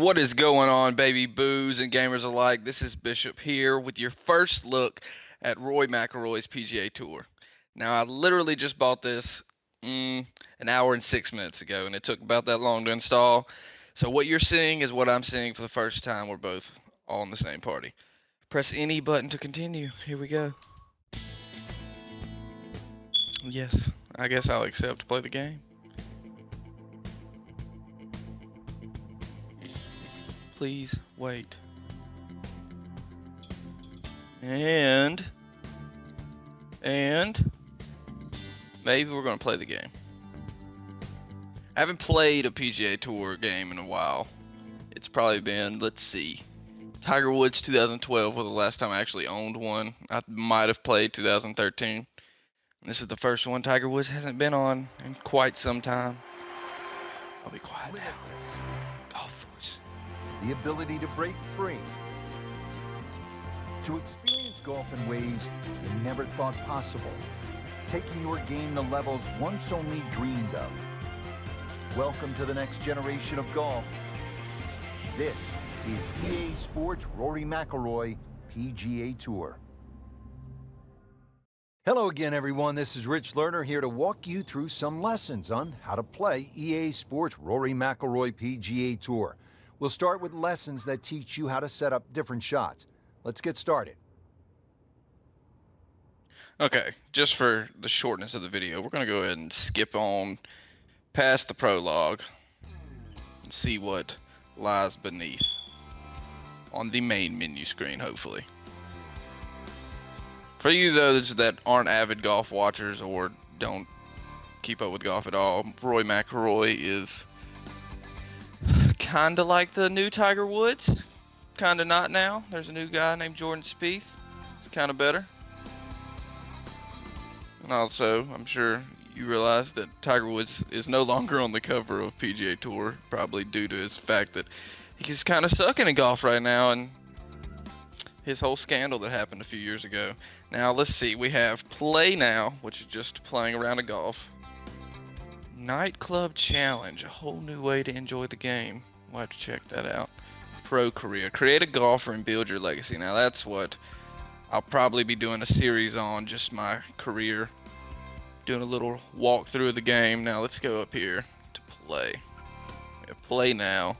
What is going on, baby boos and gamers alike? This is Bishop here with your first look at Rory McIlroy's PGA Tour. Now, I literally just bought this an hour and 6 minutes ago, and it took about that long to install. So what you're seeing is what I'm seeing for the first time. We're both all in the same party. Press any button to continue. Here we go. Yes, I guess I'll accept to play the game. Please wait. And maybe we're going to play the game. I haven't played a PGA Tour game in a while. It's probably been, let's see, Tiger Woods 2012 was the last time I actually owned one. I might have played 2013. This is the first one Tiger Woods hasn't been on in quite some time. I'll be quiet now. Golf voice. The ability to break free, to experience golf in ways you never thought possible, taking your game to levels once only dreamed of. Welcome to the next generation of golf. This is EA Sports Rory McIlroy PGA Tour. Hello again, everyone. This is Rich Lerner here to walk you through some lessons on how to play EA Sports Rory McIlroy PGA Tour. We'll start with lessons that teach you how to set up different shots. Let's get started. Okay, just for the shortness of the video, we're going to go ahead and skip on past the prologue and see what lies beneath on the main menu screen, hopefully. For you those that aren't avid golf watchers or don't keep up with golf at all, Rory McIlroy is kind of like the new Tiger Woods. Kind of not now. There's a new guy named Jordan Spieth. It's kind of better. And also, I'm sure you realize that Tiger Woods is no longer on the cover of PGA Tour, probably due to his fact that he's kind of sucking in golf right now and his whole scandal that happened a few years ago. Now, let's see. We have Play Now, which is just playing around a golf. Nightclub Challenge, a whole new way to enjoy the game. We'll have to check that out. Pro Career, create a golfer and build your legacy. Now that's what I'll probably be doing a series on, just my career, doing a little walkthrough of the game. Now let's go up here to play. Play Now.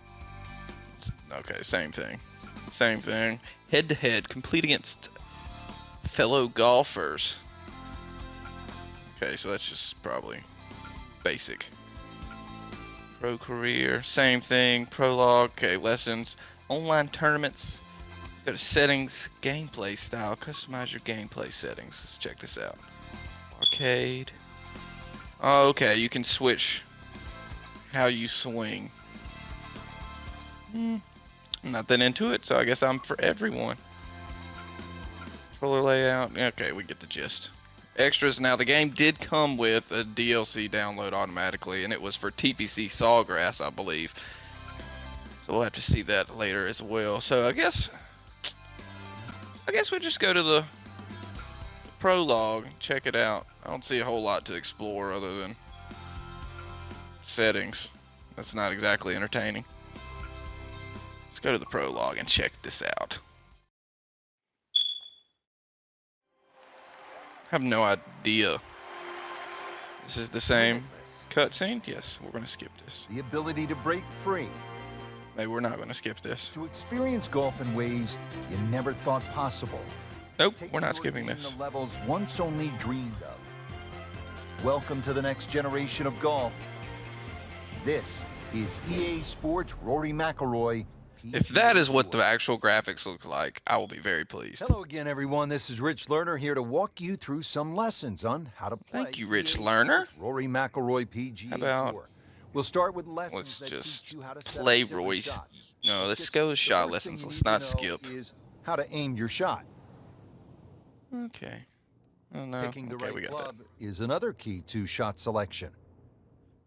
Okay, same thing. Same thing. Head to head, complete against fellow golfers. Okay, so that's just probably basic. Pro Career, same thing. Prologue, okay, lessons, online tournaments. Go to settings, gameplay style, customize your gameplay settings. Let's check this out. Arcade. Oh, okay, you can switch how you swing. I'm not that into it, so I guess I'm for everyone. Controller layout, okay, we get the gist. Extras. Now the game did come with a DLC download automatically, and it was for TPC Sawgrass, I believe. So we'll have to see that later as well. So I guess we'll just go to the prologue and check it out. I don't see a whole lot to explore other than settings. That's not exactly entertaining. Let's go to the prologue and check this out. I have no idea. This is the same cutscene? Yes, we're going to skip this. The ability to break free, Maybe we're not going to skip this. to experience golf in ways you never thought possible. Nope, Taking we're not your skipping game this. to levels once only dreamed of. Welcome to the next generation of golf. This is EA Sports Rory McIlroy. If that is what the actual graphics look like, I will be very pleased. Hello again, everyone. This is Rich Lerner here to walk you through some lessons on how to play. Thank you, Rich EA Lerner. Sports Rory McIlroy PGA How about Tour. We'll start with lessons let's that just teach you how to set play up different Roy's. shots. No, let's get go with the shot first thing lessons. you Let's need to not know skip. is how to aim your shot. Okay. Oh, no. Picking the Okay, we right got club is another key to shot selection.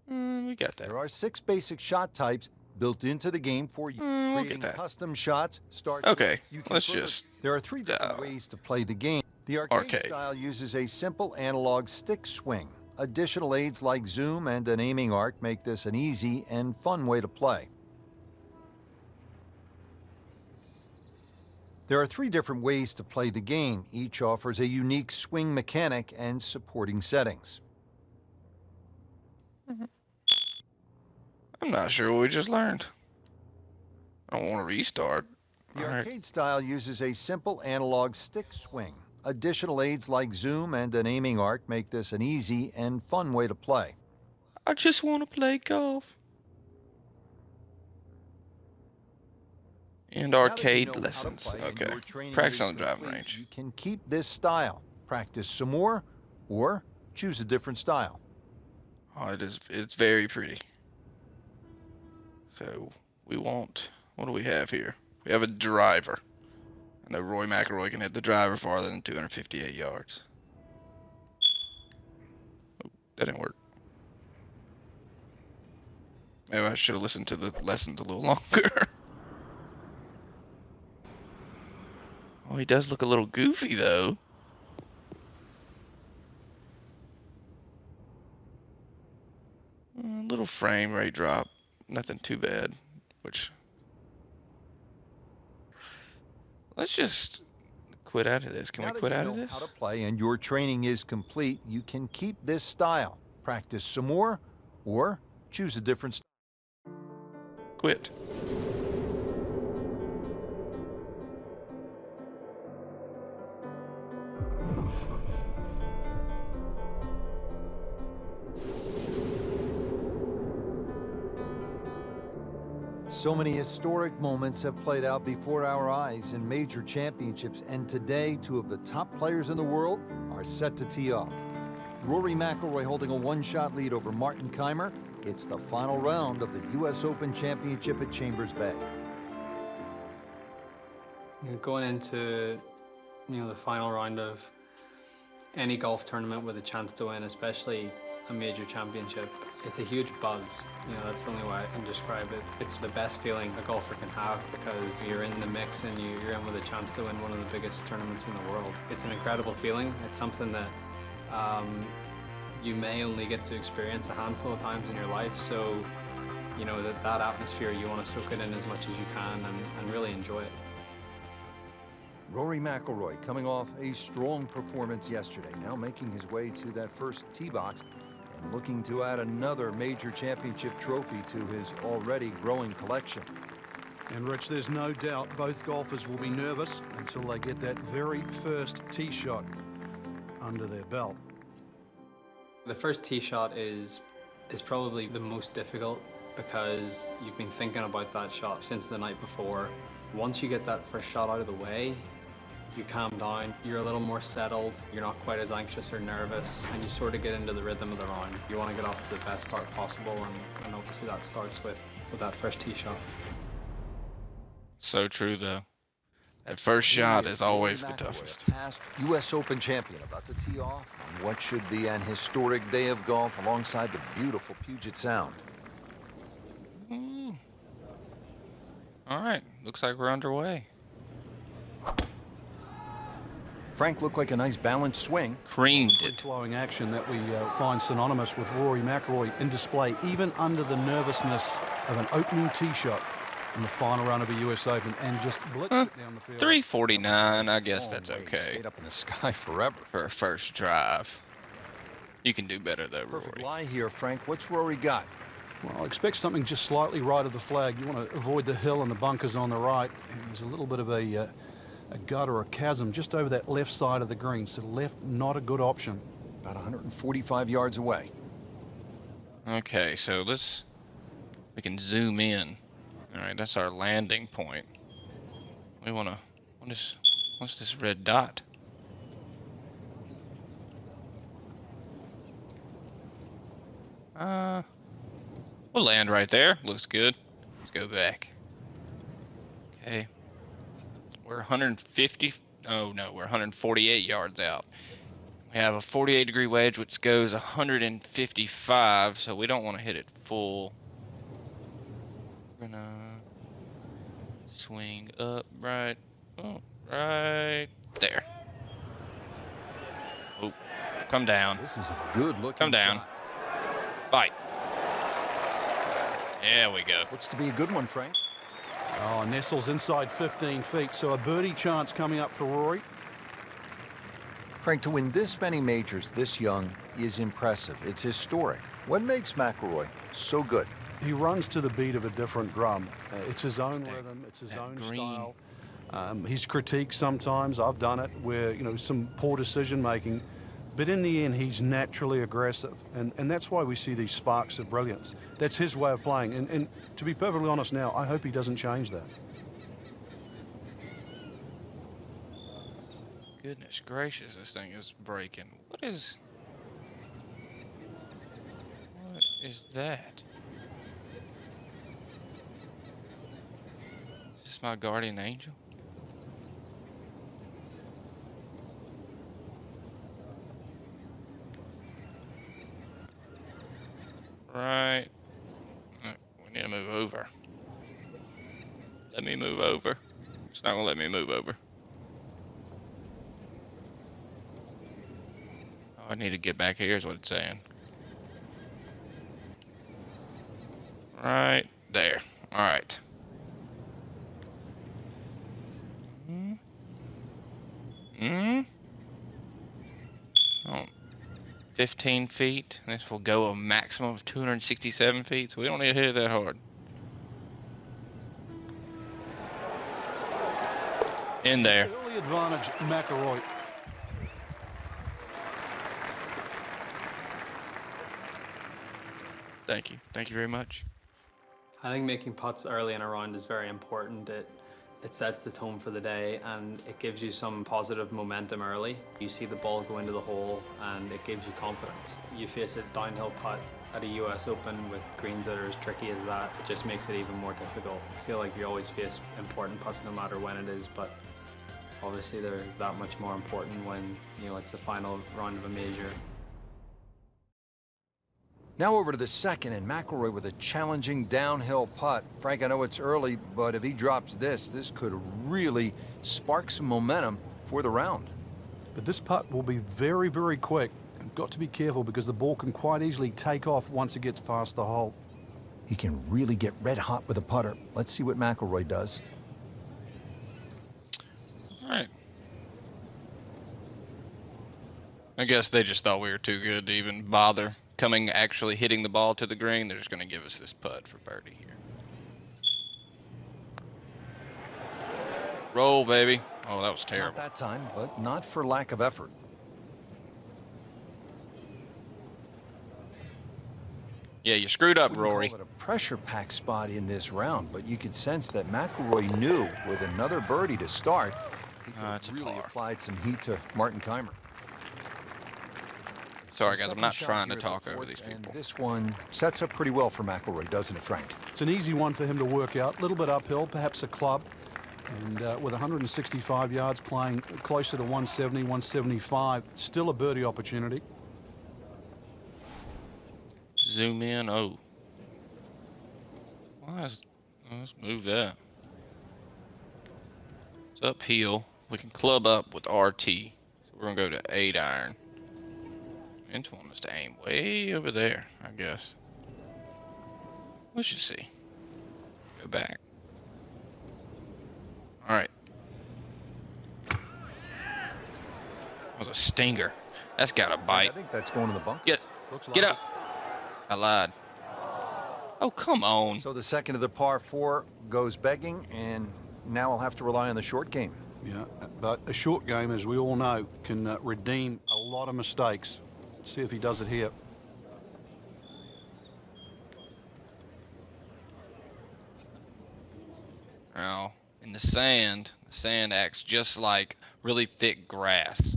that. We got that. There are 6 basic shot types built into the game for you. We'll Creating get that. custom shots start. Okay, You can let's further- just. There are 3 different ways to play the game. The arcade style uses a simple analog stick swing. Additional aids like zoom and an aiming arc make this an easy and fun way to play. There are 3 different ways to play the game. Each offers a unique swing mechanic and supporting settings. I'm not sure what we just learned. I don't want to restart. The All right. arcade style uses a simple analog stick swing. Additional aids like zoom and an aiming arc make this an easy and fun way to play. I just want to play golf. And Now that you arcade know how to lessons. play and Okay. your training Practice is on the driving complete, range. You can keep this style, practice some more, or choose a different style. Oh, it's very pretty. So we want, what do we have here? We have a driver. I know Rory McIlroy can hit the driver farther than 258 yards. Oh, that didn't work. Maybe I should have listened to the lessons a little longer. Oh, he does look a little goofy though. Little frame rate drop. Nothing too bad. Which, let's just quit out of this. Can we quit out of this? How to play and your training is complete, you can keep this style, practice some more, or choose a different style. Quit. So many historic moments have played out before our eyes in major championships, and today 2 of the top players in the world are set to tee off. Rory McIlroy holding a 1-shot lead over Martin Kaymer. It's the final round of the U.S. Open Championship at Chambers Bay. Going into, the final round of any golf tournament with a chance to win, especially a major championship, it's a huge buzz. That's the only way I can describe it. It's the best feeling a golfer can have because you're in the mix and you're in with a chance to win one of the biggest tournaments in the world. It's an incredible feeling. It's something that you may only get to experience a handful of times in your life. So, that atmosphere, you want to soak it in as much as you can and really enjoy it. Rory McIlroy coming off a strong performance yesterday, now making his way to that first tee box and looking to add another major championship trophy to his already growing collection. And Rich, there's no doubt both golfers will be nervous until they get that very first tee shot under their belt. The first tee shot is probably the most difficult because you've been thinking about that shot since the night before. Once you get that first shot out of the way, you calm down, you're a little more settled, you're not quite as anxious or nervous, and you sort of get into the rhythm of the round. You want to get off to the best start possible, and obviously that starts with that first tee shot. So true though. That first shot is always the toughest. Past U.S. Open champion about to tee off on what should be an historic day of golf alongside the beautiful Puget Sound. All right, looks like we're underway. Frank looked like a nice balanced swing. Creamed it. Free-flowing action that we find synonymous with Rory McIlroy in display, even under the nervousness of an opening tee shot in the final round of a U.S. Open, and just blitzed it down the field. 349, I guess Long that's way, okay. Stayed up in the sky forever. For a first drive. You can do better though, Perfect Rory. lie here, Frank. What's Rory got? Well, expect something just slightly right of the flag. You want to avoid the hill and the bunkers on the right. And there's a little bit of a gut or a chasm just over that left side of the green. So left, not a good option. About 145 yards away. Okay, so we can zoom in. All right, that's our landing point. We want to, what's this red dot? We'll land right there. Looks good. Let's go back. Okay. We're 150. Oh no, we're 148 yards out. We have a 48-degree wedge which goes 155, so we don't want to hit it full. We're gonna swing up right there. Oh, come down. This is a good looking Come down. shot. Bite. There we go. Looks to be a good one, Frank. Oh, nestles inside 15 feet, so a birdie chance coming up for Rory. Frank, to win this many majors this young is impressive. It's historic. What makes McIlroy so good? He runs to the beat of a different drum. It's his own rhythm. It's his own style. He's critiqued sometimes. I've done it where, you know, some poor decision making. But in the end, he's naturally aggressive. And that's why we see these sparks of brilliance. That's his way of playing. And to be perfectly honest now, I hope he doesn't change that. Goodness gracious, this thing is breaking. What is that? Is this my guardian angel? Right. We need to move over. Let me move over. It's not gonna let me move over. Oh, I need to get back here is what it's saying. Right there. Alright. Oh, 15 feet. This will go a maximum of 267 feet, so we don't need to hit it that hard. In there. Early advantage, McIlroy. Thank you. Thank you very much. I think making putts early in a round is very important. It sets the tone for the day and it gives you some positive momentum early. You see the ball go into the hole and it gives you confidence. You face a downhill putt at a US Open with greens that are as tricky as that, it just makes it even more difficult. I feel like you always face important putts no matter when it is, but obviously they're that much more important when, you know, it's the final round of a major. Now over to the second, and McIlroy with a challenging downhill putt. Frank, I know it's early, but if he drops this could really spark some momentum for the round. But this putt will be very, very quick. You've got to be careful because the ball can quite easily take off once it gets past the hole. He can really get red hot with a putter. Let's see what McIlroy does. All right. I guess they just thought we were too good to even bother actually hitting the ball to the green. They're just going to give us this putt for birdie here. Roll, baby. Oh, that was terrible. Not that time, but not for lack of effort. Yeah, you screwed up, Wouldn't Rory. call it a pressure-packed spot in this round, but you could sense that McIlroy knew with another birdie to start, he It's a really par. applied some heat to Martin Keimer. Sorry, guys. I'm Second not shot trying to here at the talk over fourth, these and people. this one sets up pretty well for McIlroy, doesn't it, Frank? It's an easy one for him to work out. A little bit uphill, perhaps a club. And with 165 yards playing closer to 170, 175, still a birdie opportunity. Zoom in. Oh. Let's move that. It's uphill. We can club up with RT. So we're going to go to 8 iron. Into one is to aim way over there, I guess. We should see. Go back. All right. That was a stinger. That's got a I bite. think that's going in the bunker. Get up. I lied. Oh, come on. So the second of the par 4 goes begging, and now I'll have to rely on the short game. Yeah, but a short game, as we all know, can redeem a lot of mistakes. Let's see if he does it here. Now, in the sand acts just like really thick grass.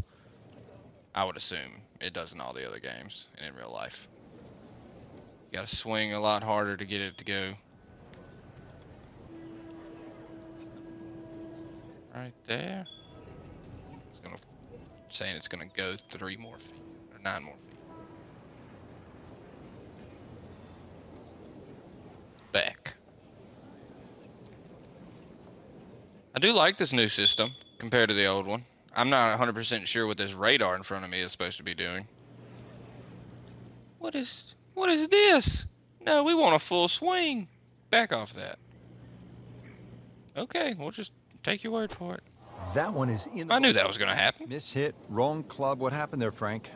I would assume it does in all the other games and in real life. You gotta swing a lot harder to get it to go. Right there. Saying it's gonna go 3 more feet or 9 more feet. Back. I do like this new system compared to the old one. I'm not 100% sure what this radar in front of me is supposed to be doing. What is this? No, we want a full swing. Back off that. Okay, we'll just take your word for it. That one is in the I knew that was going to happen. Mishit, wrong club. What happened there, Frank?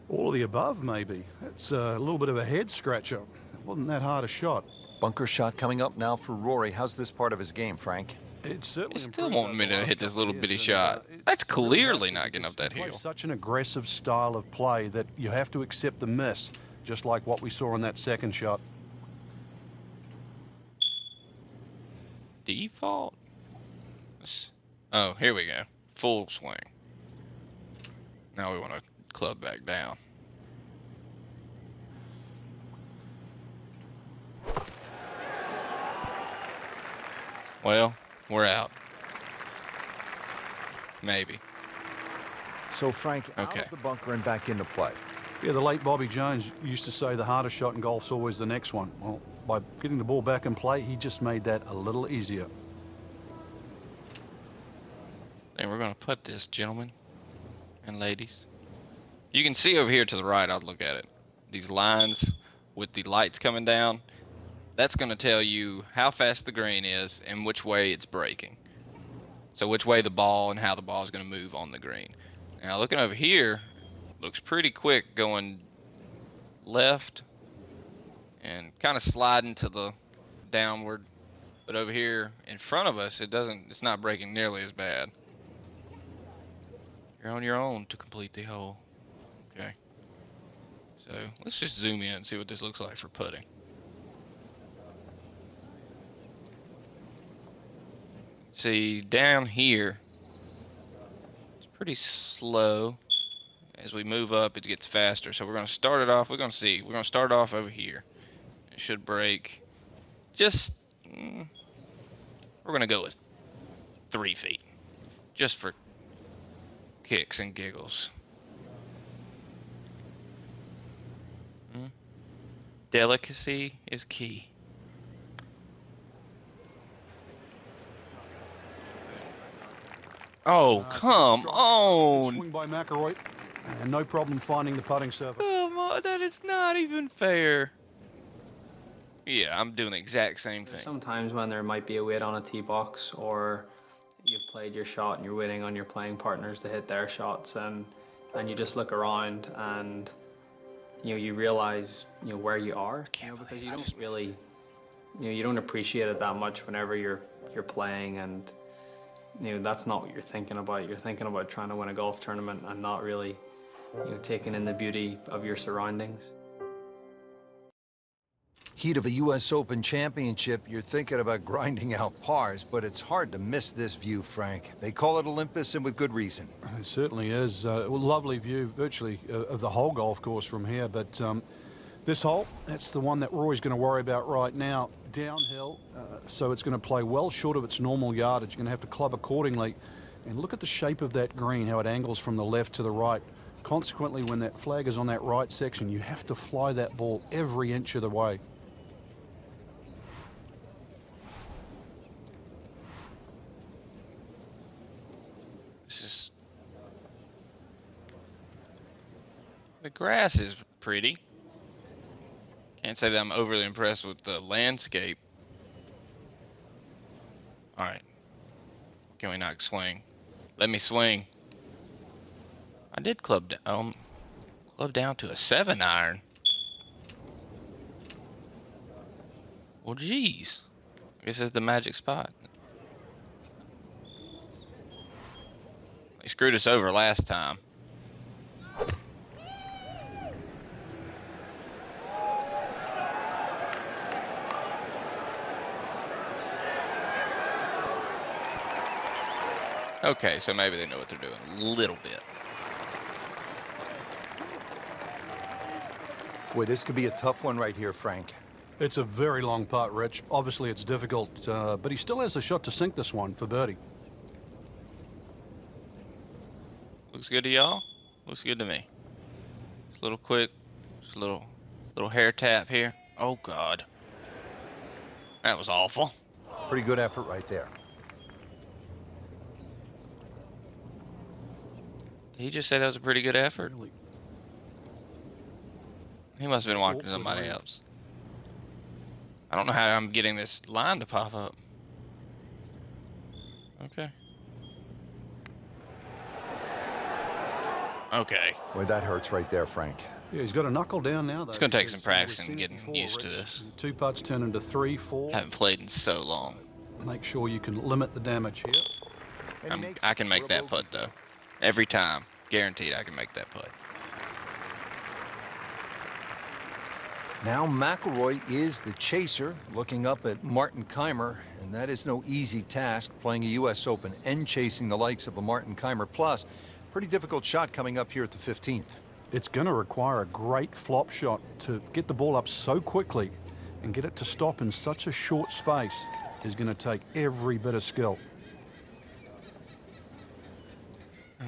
All of the above, maybe. It's a little bit of a head scratcher. It wasn't that hard a shot. Bunker shot coming up now for Rory. How's this part of his game, Frank? It's certainly He's still improved wanting over me the to last hit this couple little of bitty years, shot. it's That's really clearly has to not getting because up that he plays hill. Such an aggressive style of play that you have to accept the miss, just like what we saw in that second shot. Default? Oh, here we go. Full swing. Now we want to club back down. Well, we're out. Maybe. So, Frank, out Okay. of the bunker and back into play. Yeah, the late Bobby Jones used to say the hardest shot in golf's always the next one. Well, by getting the ball back in play, he just made that a little easier. And we're going to put this, gentlemen and ladies. You can see over here to the right, I'll look at it. These lines with the lights coming down, that's going to tell you how fast the green is and which way it's breaking. So which way the ball and how the ball is going to move on the green. Now looking over here, looks pretty quick going left and kind of sliding to the downward. But over here in front of us, it's not breaking nearly as bad. You're on your own to complete the hole. Okay. So let's just zoom in and see what this looks like for putting. See, down here, it's pretty slow. As we move up, it gets faster. So we're going to start it off. We're going to start off over here. It should break just, we're going to go with 3 feet. Just for kicks and giggles. Delicacy is key. Oh, come on! Swing by McIlroy, and no problem finding the putting surface. Come on, that is not even fair. Yeah, I'm doing the exact same thing. Sometimes when there might be a wait on a tee box, or you've played your shot and you're waiting on your playing partners to hit their shots, and you just look around and you realize where you are, because you don't really you don't appreciate it that much whenever you're playing, and that's not what you're thinking about. You're thinking about trying to win a golf tournament and not really taking in the beauty of your surroundings. Heat of a U.S. Open championship, you're thinking about grinding out pars, but it's hard to miss this view, Frank. They call it Olympus, and with good reason. It certainly is. A lovely view, virtually, of the whole golf course from here. But this hole, that's the one that Rory's going to worry about right now. Downhill, so it's going to play well short of its normal yardage. You're going to have to club accordingly. And look at the shape of that green, how it angles from the left to the right. Consequently, when that flag is on that right section, you have to fly that ball every inch of the way. The grass is pretty. Can't say that I'm overly impressed with the landscape. Alright. Can we not swing? Let me swing. I did club down to a 7-iron. Well, geez. I guess it's the magic spot. They screwed us over last time. Okay, so maybe they know what they're doing a little bit. Boy, this could be a tough one right here, Frank. It's a very long putt, Rich. Obviously, it's difficult, but he still has a shot to sink this one for birdie. Looks good to y'all? Looks good to me. Just a little quick, just a little hair tap here. Oh, God. That was awful. Pretty good effort right there. Did he just say that was a pretty good effort? Really. He must have been watching Awkward somebody range. else. I don't know how I'm getting this line to pop up. Okay. Okay. Boy, that hurts right there, Frank. Yeah, he's got a knuckle down now, though. It's gonna take some because, practicing we've seen it getting before, used to Rich. this. 2 putts turn into 3, 4. Haven't played in so long. Make sure you can limit the damage here. And he makes I can it make for a that bogey. putt though. Every time, guaranteed, I can make that putt. Now McIlroy is the chaser, looking up at Martin Keimer, and that is no easy task, playing a U.S. Open and chasing the likes of a Martin Keimer. Plus, pretty difficult shot coming up here at the 15th. It's going to require a great flop shot to get the ball up so quickly and get it to stop in such a short space is going to take every bit of skill.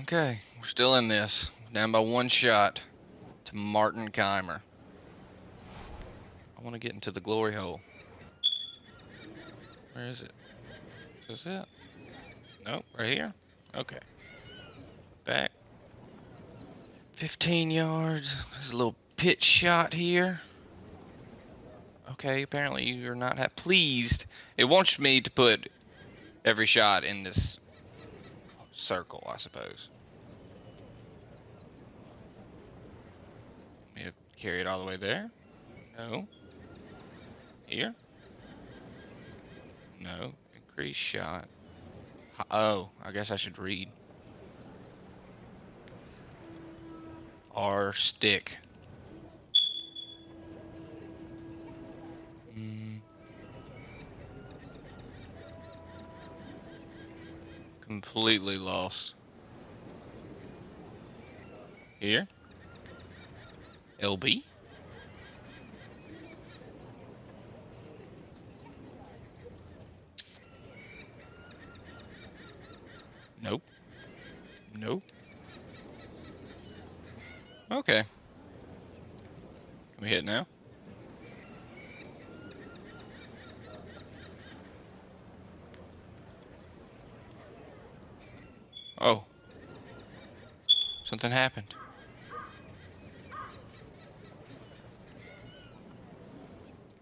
Okay, we're still in this. Down by 1 shot to Martin Keimer. I want to get into the glory hole. Where is it? Is this it? Nope, right here? Okay. Back. 15 yards. There's a little pitch shot here. Okay, apparently you're not that pleased. It wants me to put every shot in this circle, I suppose. Let me carry it all the way there. No. Here. No. Increase shot. Oh, I guess I should read. R stick. Completely lost. Here. LB. Nope. Nope. Okay. Can we hit now? Oh. Something happened.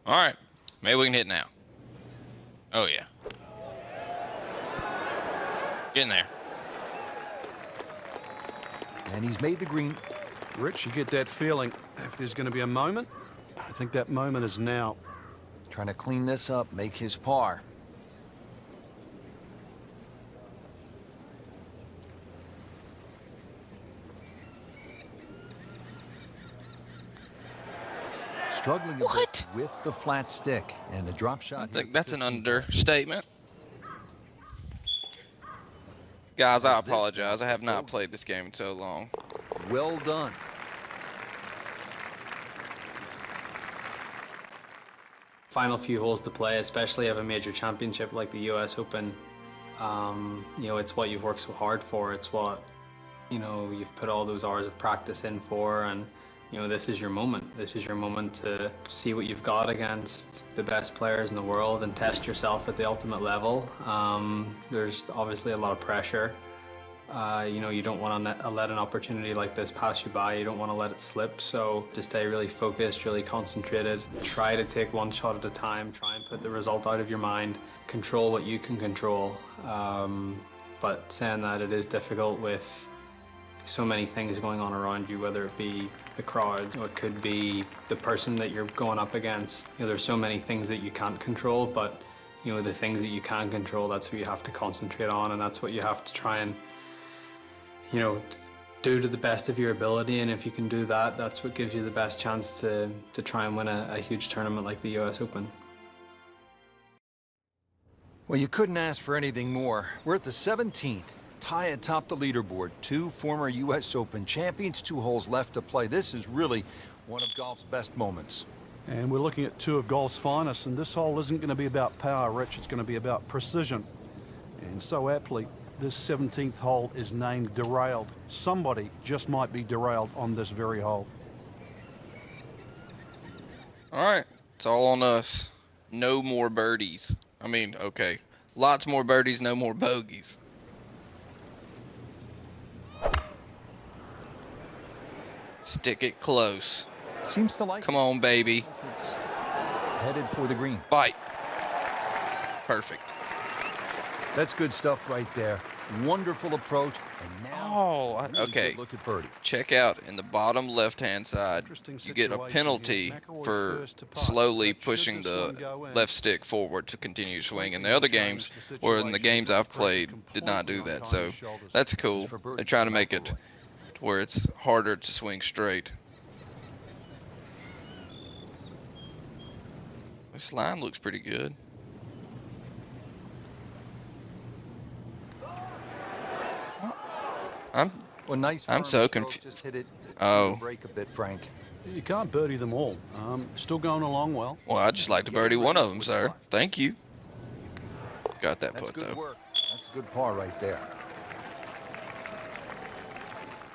Alright. Maybe we can hit now. Oh, yeah. Get in there. And he's made the green. Rich, you get that feeling if there's going to be a moment, I think that moment is now. Trying to clean this up, make his par. Struggling a bit with the flat stick and a drop shot. I think that's an understatement. Guys, I apologize. I have not played this game in so long. Well done. Final few holes to play, especially of a major championship like the US Open. You know, it's what you've worked so hard for. It's what, you know, you've put all those hours of practice in for, and you know, this is your moment. This is your moment to see what you've got against the best players in the world and test yourself at the ultimate level. There's obviously a lot of pressure. You know, you don't want to let an opportunity like this pass you by. You don't want to let it slip. So to stay really focused, really concentrated, try to take one shot at a time, try and put the result out of your mind, control what you can control. But saying that, it is difficult with so many things going on around you, whether it be the crowd or it could be the person that you're going up against. You know, there's so many things that you can't control, but you know, the things that you can control, that's what you have to concentrate on, and that's what you have to try and, you know, do to the best of your ability. And if you can do that, that's what gives you the best chance to try and win a huge tournament like the US Open. Well, you couldn't ask for anything more. We're at the 17th. Tie atop the leaderboard. 2 former U.S. Open champions, 2 holes left to play. This is really one of golf's best moments. And we're looking at 2 of golf's finest, and this hole isn't going to be about power, Rich. It's going to be about precision. And so aptly, this 17th hole is named Derailed. Somebody just might be derailed on this very hole. All right, it's all on us. No more birdies. I mean, okay, lots more birdies, no more bogeys. Stick it close. Seems to like Come on, baby. it's headed for the green. Bite. Perfect. That's good stuff right there. Wonderful approach. And now, really okay. good look at birdie. Check out in the bottom left-hand side, Interesting you get a situation penalty here. McIlroy for first to putt. slowly But should pushing this the one go in, left stick forward to continue swinging. In the completely other change games, the or in the situation, games put the I've pressure played, did not do completely on that. So Keimer's shoulders. that's This is cool. for birdie They're trying to for make it McIlroy. to where it's harder to swing straight. This line looks pretty good. Well, nice I'm firm so stroke, confu- just hit it Oh. through the break a bit, Frank. You can't birdie them all. Still going along well. Well, I'd just like to birdie one of them, sir. Thank you. Got that That's putt, good though. work. That's a good par right there.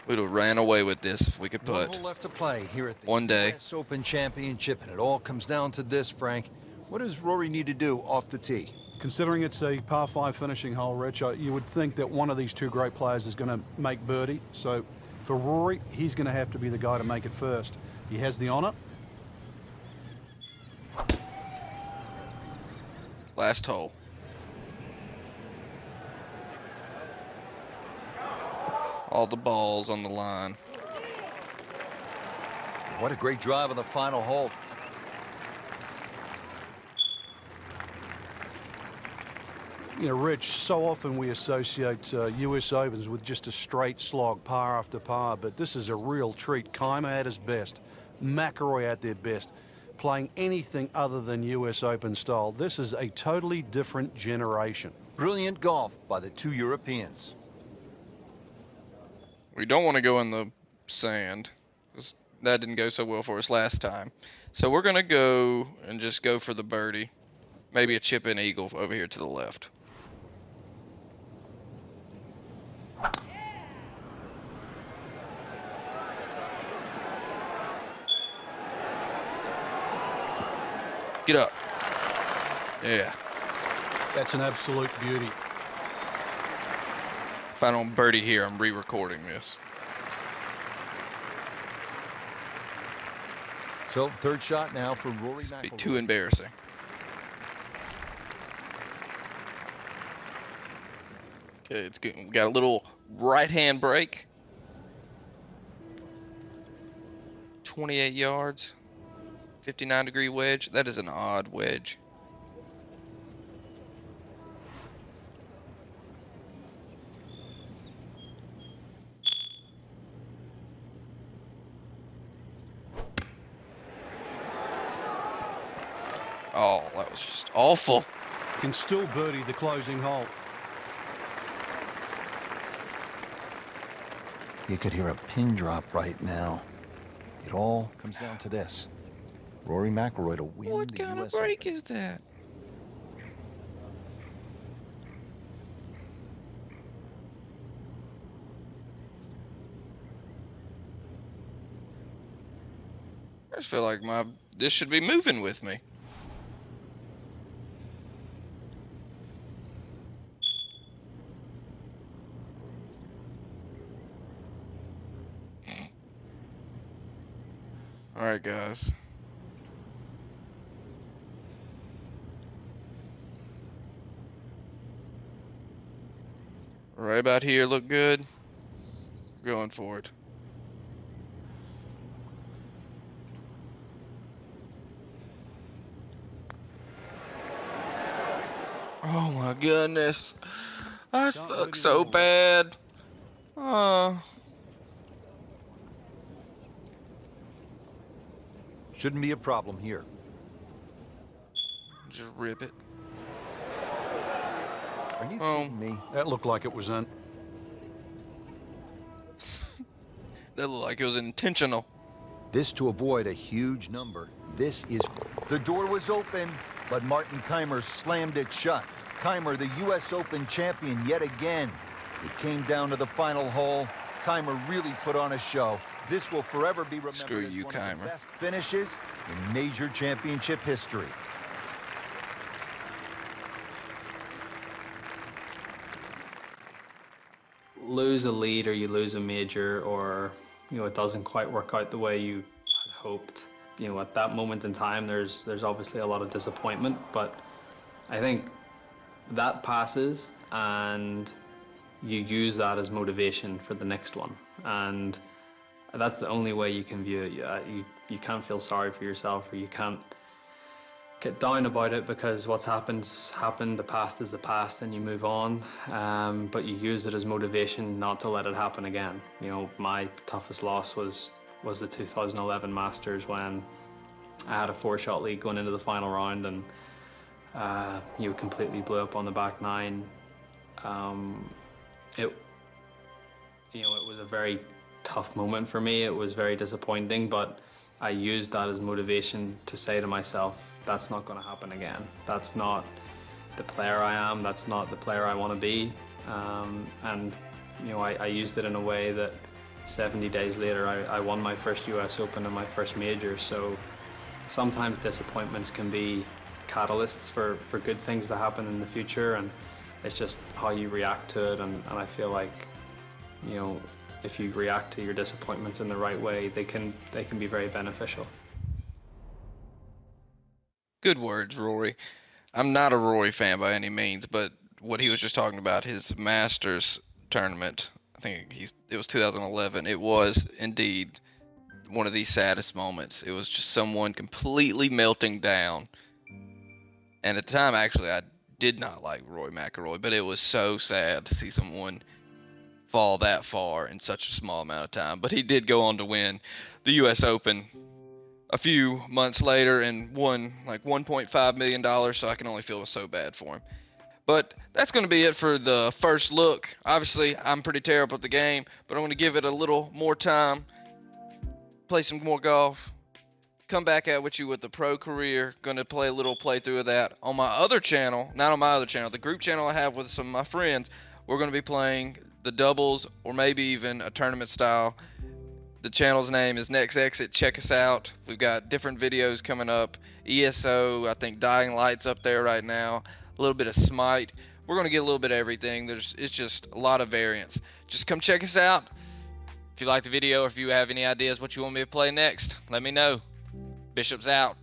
We'd have ran away with this if we could One putt. hole left to play here at the One day. US Open Championship, and it all comes down to this, Frank. What does Rory need to do off the tee? Considering it's a par 5 finishing hole, Rich, you would think that one of these two great players is going to make birdie. So for Rory, he's going to have to be the guy to make it first. He has the honor. Last hole. All the balls on the line. What a great drive on the final hole. You know, Rich, so often we associate US Opens with just a straight slog, par after par, but this is a real treat. Keimer at his best, McIlroy at their best, playing anything other than US Open style. This is a totally different generation. Brilliant golf by the two Europeans. We don't want to go in the sand, 'cause that didn't go so well for us last time. So we're going to go and just go for the birdie. Maybe a chip and eagle over here to the left. Get up. Yeah. That's an absolute beauty. If I don't birdie here, I'm re-recording this. So, third shot now for Rory This would be McIlroy. too embarrassing. Okay, it's good. We got a little right-hand break. 28 yards. 59-degree wedge. That is an odd wedge. Oh, that was just awful. Can still birdie the closing hole. You could hear a pin drop right now. It all comes down to this. Rory McIlroy to win What the kind of US break Open. is that? I just feel like this should be moving with me. All right, guys. Right about here, look good. Going for it. Oh my goodness. I suck so bad. Oh. Shouldn't be a problem here. Just rip it. Are you Oh. kidding me? That looked like it was in. That looked like it was intentional. This to avoid a huge number. This is... The door was open, but Martin Keimer slammed it shut. Keimer, the US Open champion yet again. It came down to the final hole. Keimer really put on a show. This will forever be remembered Screw as you, one of Keimer. the best finishes in major championship history. Lose a lead or you lose a major, or it doesn't quite work out the way you had hoped. At that moment in time, there's obviously a lot of disappointment, but I think that passes and you use that as motivation for the next one. And that's the only way you can view it. You can't feel sorry for yourself, or you can't get down about it, because what's happened's happened. The past is the past, and you move on. But you use it as motivation not to let it happen again. You know, my toughest loss was the 2011 Masters, when I had a 4-shot lead going into the final round, and you completely blew up on the back nine. It was a very tough moment for me. It was very disappointing, but I used that as motivation to say to myself, that's not going to happen again. That's not the player I am. That's not the player I want to be. And I used it in a way that 70 days later, I won my first US Open and my first major. So sometimes disappointments can be catalysts for good things to happen in the future, and it's just how you react to it. And I feel like, if you react to your disappointments in the right way, they can be very beneficial. Good words, Rory. I'm not a Rory fan by any means, but what he was just talking about, his Masters tournament, I think it was 2011. It was indeed one of the saddest moments. It was just someone completely melting down. And at the time, actually, I did not like Rory McIlroy, but it was so sad to see someone fall that far in such a small amount of time. But he did go on to win the US Open a few months later and won like $1.5 million, so I can only feel so bad for him. But that's going to be it for the first look. Obviously, I'm pretty terrible at the game, but I'm going to give it a little more time, play some more golf, come back out with you with the pro career. Going to play a little playthrough of that on my other channel. Not on my other channel, the group channel I have with some of my friends. We're going to be playing the doubles, or maybe even a tournament style. The channel's name is Next Exit. Check us out. We've got different videos coming up. ESO, I think Dying Light's up there right now. A little bit of Smite. We're going to get a little bit of everything. It's just a lot of variants. Just come check us out. If you like the video, or if you have any ideas what you want me to play next, let me know. Bishop's out.